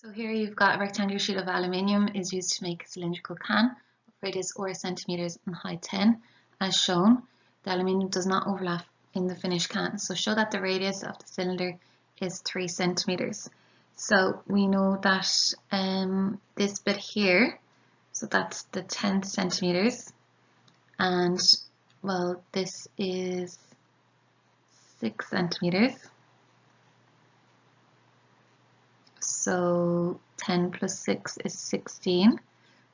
So here you've got a rectangular sheet of aluminium is used to make a cylindrical can of radius or centimeters and height 10. As shown, the aluminium does not overlap in the finished can. So show that the radius of the cylinder is 3 centimeters. So we know that this bit here, so that's the 10 centimeters, and well, this is 6 centimeters. So 10 plus 6 is 16.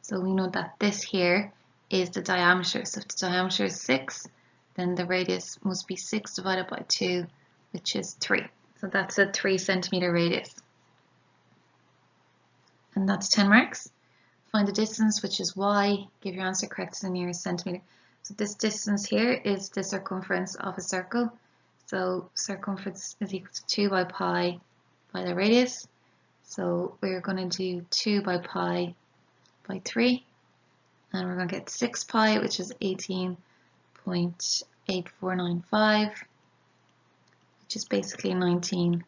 So we know that this here is the diameter. So if the diameter is 6, then the radius must be 6 divided by 2, which is 3. So that's a 3 centimeter radius. And that's 10 marks. Find the distance, which is y. Give your answer correct to the nearest centimeter. So this distance here is the circumference of a circle. So circumference is equal to 2 by pi by the radius. So we're going to do 2 by pi by 3, and we're going to get 6 pi, which is 18.8495, which is basically 19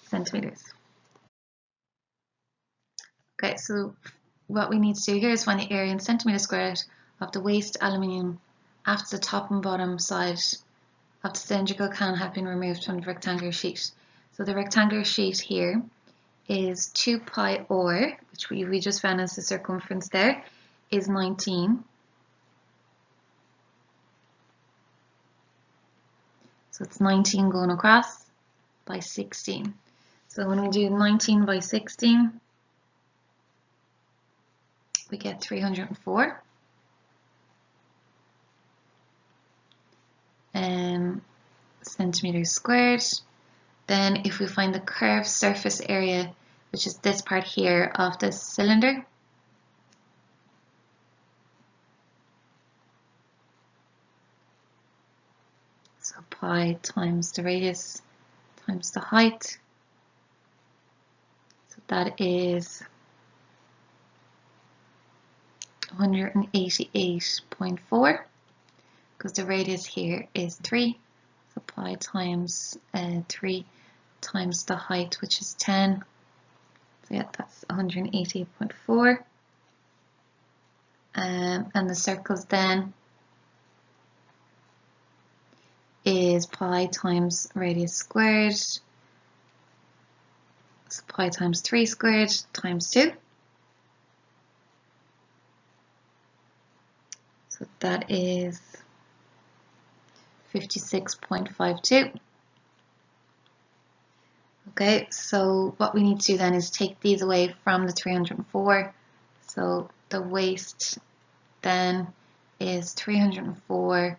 centimeters. Okay, so what we need to do here is find the area in centimeters squared of the waste aluminium after the top and bottom side of the cylindrical can have been removed from the rectangular sheet. So the rectangular sheet here is 2 pi r, which we just found as the circumference there, is 19. So it's 19 going across by 16. So when we do 19 by 16, we get 304. Centimeters squared. Then if we find the curved surface area, which is this part here of the cylinder, so pi times the radius times the height, so that is 188.4, because the radius here is 3, so pi times 3 times the height, which is 10, so yeah, that's 188.4. And the circles then is pi times radius squared, so pi times 3 squared times 2. So that is 56.52. Okay, so what we need to do then is take these away from the 304. So the waste then is 304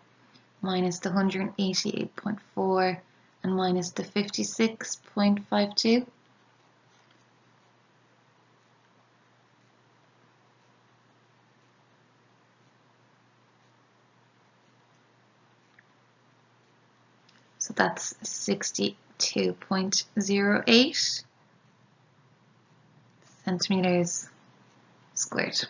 minus the 188.4 and minus the 56.52. So that's 62.08 centimeters squared.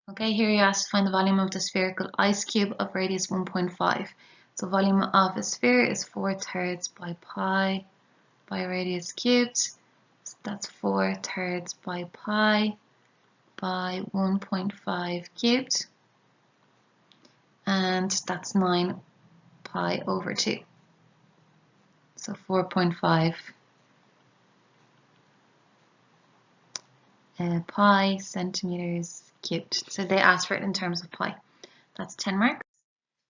Okay, here you're asked to find the volume of the spherical ice cube of radius 1.5. So volume of a sphere is 4/3 by pi by radius cubed. So that's 4/3 by pi by 1.5 cubed. And that's 9 pi over 2. So 4.5 pi centimeters cubed. So they asked for it in terms of pi. That's 10 marks.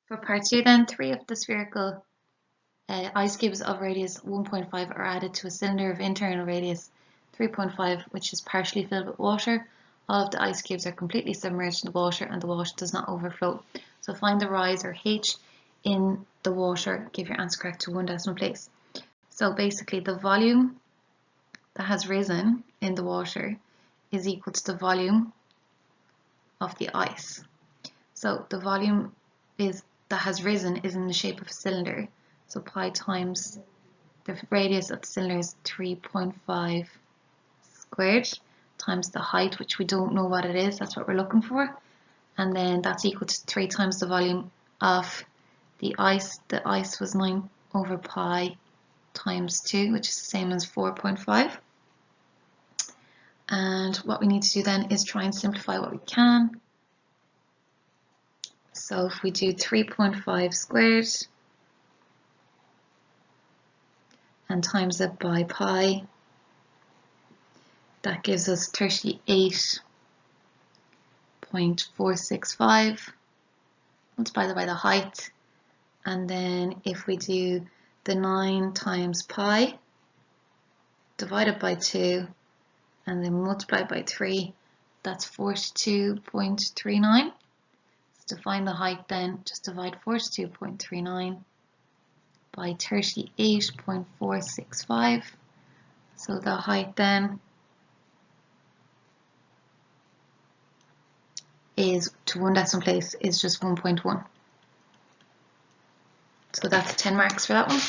For part 2 then, 3 of the spherical ice cubes of radius 1.5 are added to a cylinder of internal radius 3.5, which is partially filled with water. All of the ice cubes are completely submerged in the water and the water does not overflow. So find the rise, or h, in the water. Give your answer correct to one decimal place. So basically the volume that has risen in the water is equal to the volume of the ice. So the volume that has risen is in the shape of a cylinder. So pi times the radius of the cylinder is 3.5 squared times the height, which we don't know what it is, that's what we're looking for. And then that's equal to 3 times the volume of the ice. The ice was 9 over pi times 2, which is the same as 4.5. And what we need to do then is try and simplify what we can. So if we do 3.5 squared and times it by pi, that gives us 38.465. Multiply that by the height, and then if we do the 9 times pi divided by 2 and then multiply by 3, that's 42.39. So to find the height then, just divide 42.39 by 38.465. So the height then is, to one decimal place, is just 1.1. So that's 10 marks for that one.